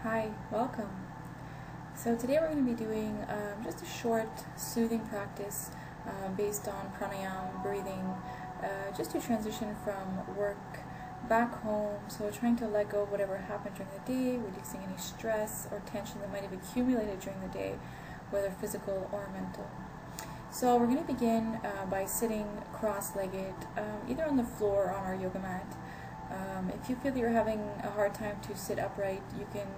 Hi, welcome. So today we're going to be doing just a short soothing practice based on pranayama, breathing, just to transition from work back home, so trying to let go of whatever happened during the day, reducing any stress or tension that might have accumulated during the day, whether physical or mental. So we're going to begin by sitting cross-legged, either on the floor or on our yoga mat. If you feel that you're having a hard time to sit upright, you can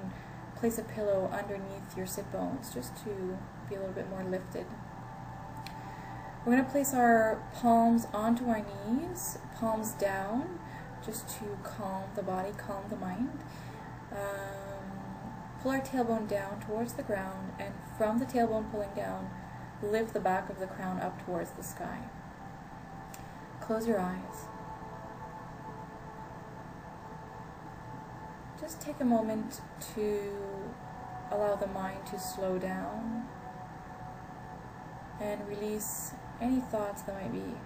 place a pillow underneath your sit bones just to be a little bit more lifted. We're going to place our palms onto our knees, palms down, just to calm the body, calm the mind. Pull our tailbone down towards the ground, and from the tailbone pulling down, lift the back of the crown up towards the sky. Close your eyes. Just take a moment to allow the mind to slow down and release any thoughts that might be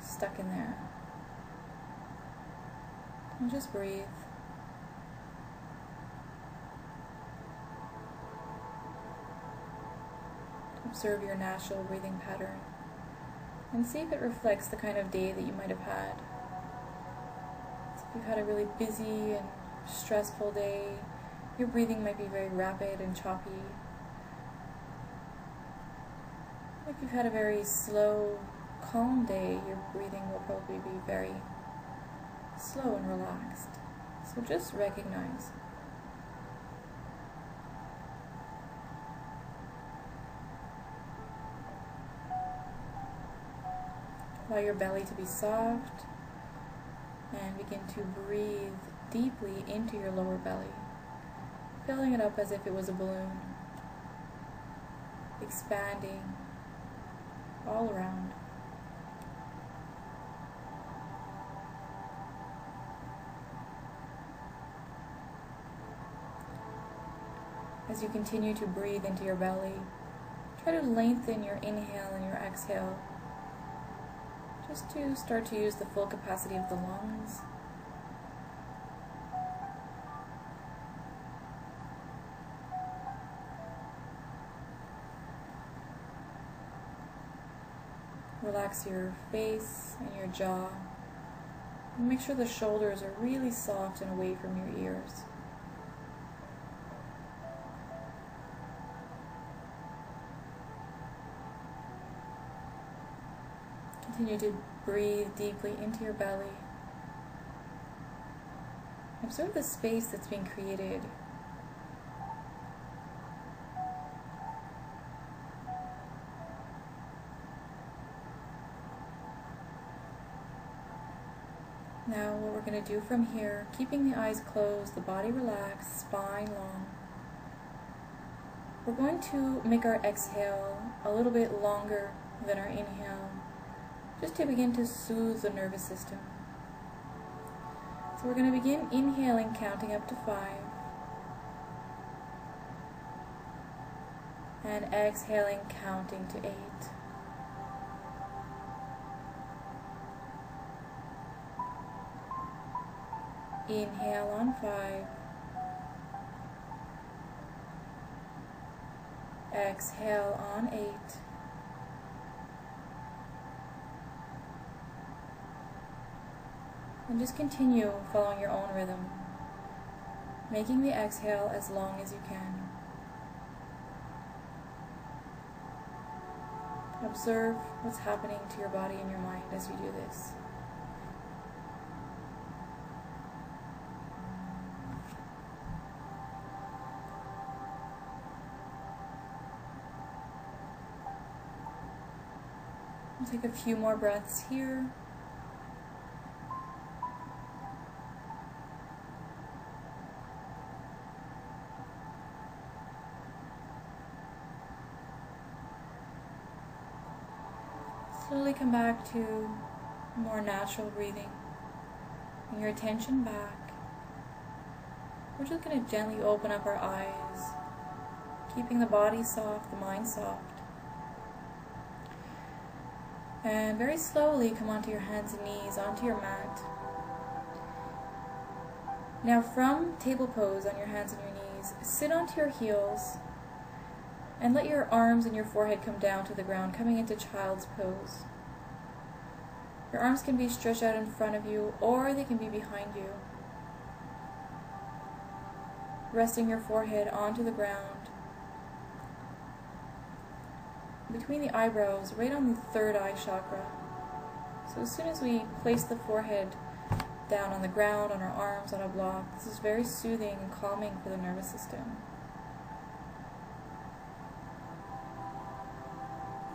stuck in there. And just breathe. Observe your natural breathing pattern and see if it reflects the kind of day that you might have had. So if you've had a really busy and stressful day, your breathing might be very rapid and choppy. If you've had a very slow, calm day, your breathing will probably be very slow and relaxed. So just recognize. Allow your belly to be soft and begin to breathe deeply into your lower belly, filling it up as if it was a balloon, expanding all around. As you continue to breathe into your belly, try to lengthen your inhale and your exhale, just to start to use the full capacity of the lungs. Relax your face and your jaw, and make sure the shoulders are really soft and away from your ears. Continue to breathe deeply into your belly. Observe the space that's being created. Now what we're going to do from here, keeping the eyes closed, the body relaxed, spine long, we're going to make our exhale a little bit longer than our inhale, just to begin to soothe the nervous system. So we're going to begin inhaling, counting up to 5, and exhaling, counting to 8. Inhale on 5, exhale on 8, and just continue following your own rhythm, making the exhale as long as you can. Observe what's happening to your body and your mind as you do this. We'll take a few more breaths here. Slowly come back to more natural breathing. Bring your attention back. We're just going to gently open up our eyes, keeping the body soft, the mind soft. And very slowly come onto your hands and knees, onto your mat. Now from table pose on your hands and your knees, sit onto your heels, and let your arms and your forehead come down to the ground, coming into child's pose. Your arms can be stretched out in front of you, or they can be behind you. Resting your forehead onto the ground, between the eyebrows, right on the third eye chakra. So as soon as we place the forehead down on the ground, on our arms, on a block, this is very soothing and calming for the nervous system.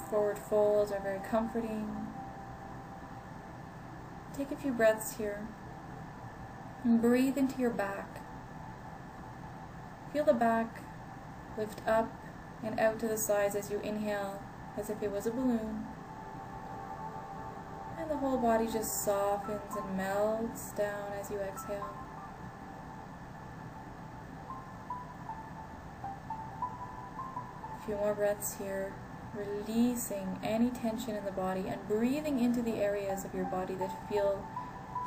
Forward folds are very comforting. Take a few breaths here and breathe into your back. Feel the back lift up and out to the sides as you inhale, as if it was a balloon. And the whole body just softens and melts down as you exhale. A few more breaths here, releasing any tension in the body and breathing into the areas of your body that feel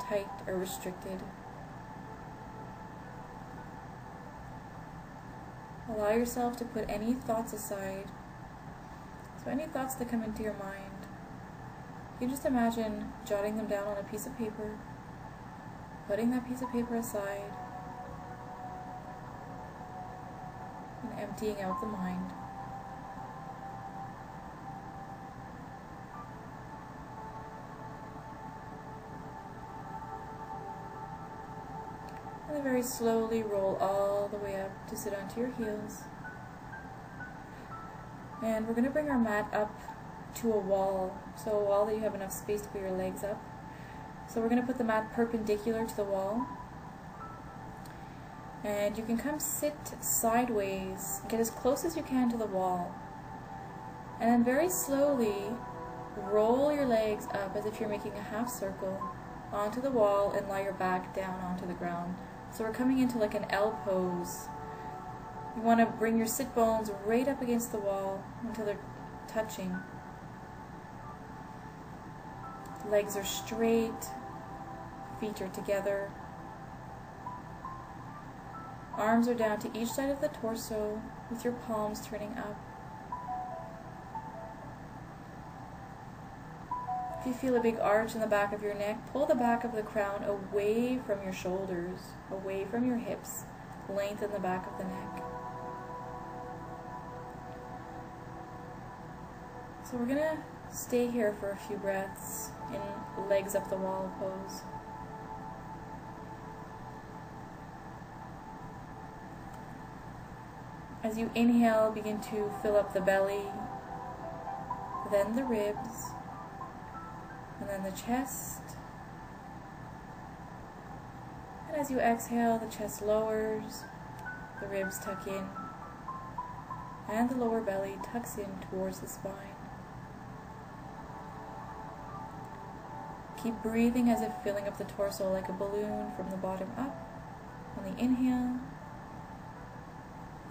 tight or restricted. Allow yourself to put any thoughts aside. So any thoughts that come into your mind, you just imagine jotting them down on a piece of paper, putting that piece of paper aside, and emptying out the mind. And then very slowly roll all the way up to sit onto your heels. And we're going to bring our mat up to a wall, so a wall that you have enough space to put your legs up. So we're going to put the mat perpendicular to the wall. And you can come sit sideways, get as close as you can to the wall. And then very slowly roll your legs up as if you're making a half circle onto the wall and lie your back down onto the ground. So we're coming into like an L pose. You want to bring your sit bones right up against the wall until they're touching. Legs are straight, feet are together. Arms are down to each side of the torso with your palms turning up. If you feel a big arch in the back of your neck, pull the back of the crown away from your shoulders, away from your hips. Lengthen the back of the neck. So we're going to stay here for a few breaths in legs up the wall pose. As you inhale, begin to fill up the belly, then the ribs, and then the chest. And as you exhale, the chest lowers, the ribs tuck in, and the lower belly tucks in towards the spine. Keep breathing as if filling up the torso like a balloon from the bottom up on the inhale,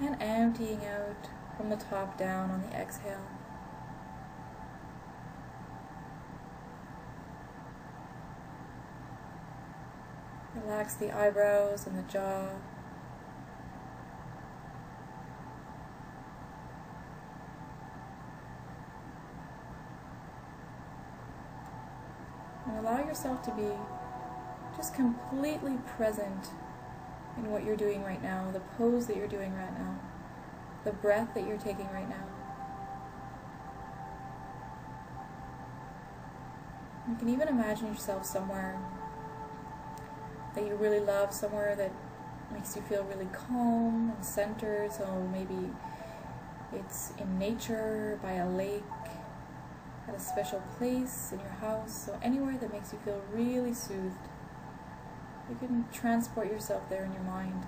and emptying out from the top down on the exhale. Relax the eyebrows and the jaw. And allow yourself to be just completely present in what you're doing right now, the pose that you're doing right now, the breath that you're taking right now. You can even imagine yourself somewhere that you really love, somewhere that makes you feel really calm and centered. So maybe it's in nature, by a lake, at a special place in your house, so anywhere that makes you feel really soothed. You can transport yourself there in your mind.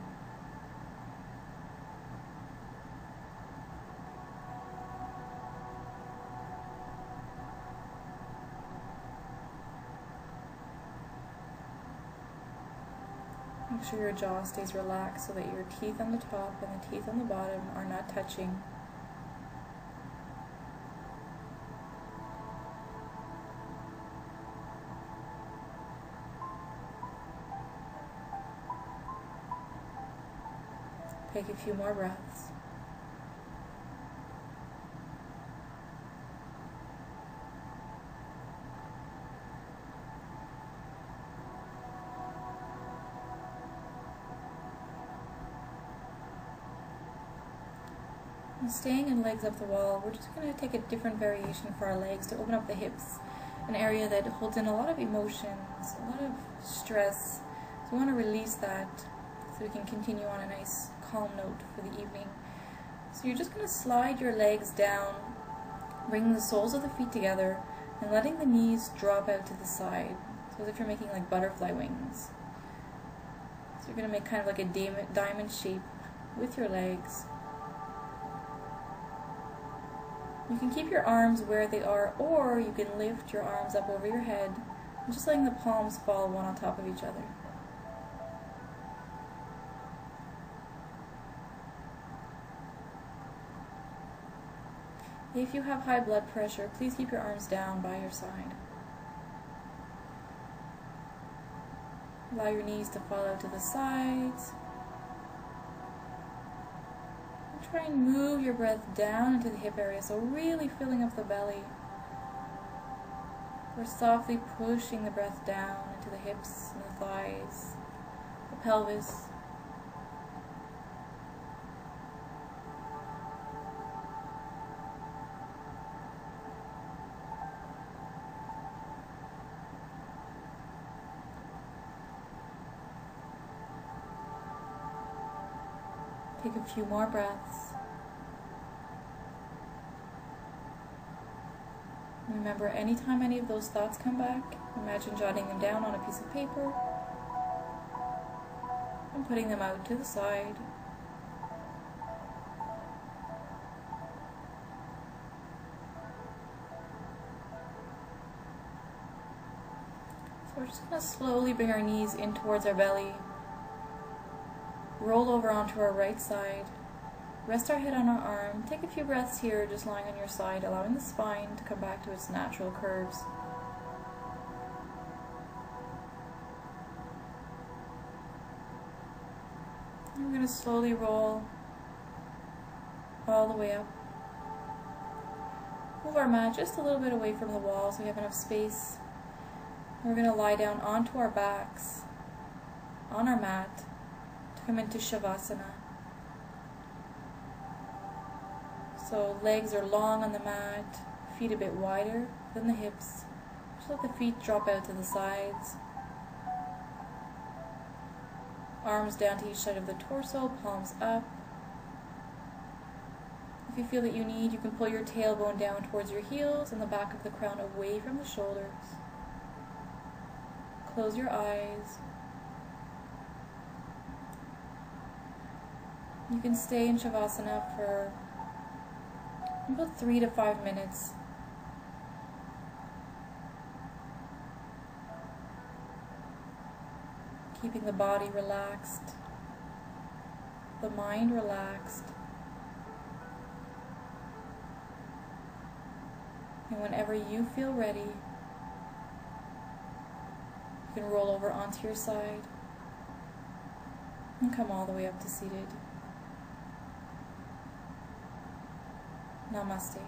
Make sure your jaw stays relaxed so that your teeth on the top and the teeth on the bottom are not touching. Take a few more breaths. And staying in legs up the wall, we're just going to take a different variation for our legs to open up the hips, an area that holds in a lot of emotions, a lot of stress. So we want to release that so we can continue on a nice calm note for the evening. So you're just going to slide your legs down, bringing the soles of the feet together and letting the knees drop out to the side, so as if you're making like butterfly wings. So you're going to make kind of like a diamond shape with your legs. You can keep your arms where they are, or you can lift your arms up over your head and just letting the palms fall one on top of each other. If you have high blood pressure, please keep your arms down by your side. Allow your knees to fall out to the sides. And try and move your breath down into the hip area, so really filling up the belly. We're softly pushing the breath down into the hips and the thighs, the pelvis. Take a few more breaths. Remember, anytime any of those thoughts come back, imagine jotting them down on a piece of paper and putting them out to the side. So we're just going to slowly bring our knees in towards our belly. Roll over onto our right side, rest our head on our arm, take a few breaths here just lying on your side, allowing the spine to come back to its natural curves. And we're going to slowly roll all the way up. Move our mat just a little bit away from the wall so we have enough space. And we're going to lie down onto our backs, on our mat, come into Shavasana. So legs are long on the mat, feet a bit wider than the hips. Just let the feet drop out to the sides. Arms down to each side of the torso, palms up. If you feel that you need, you can pull your tailbone down towards your heels and the back of the crown away from the shoulders. Close your eyes. You can stay in Shavasana for about 3 to 5 minutes. Keeping the body relaxed, the mind relaxed. And whenever you feel ready, you can roll over onto your side and come all the way up to seated. Namaste.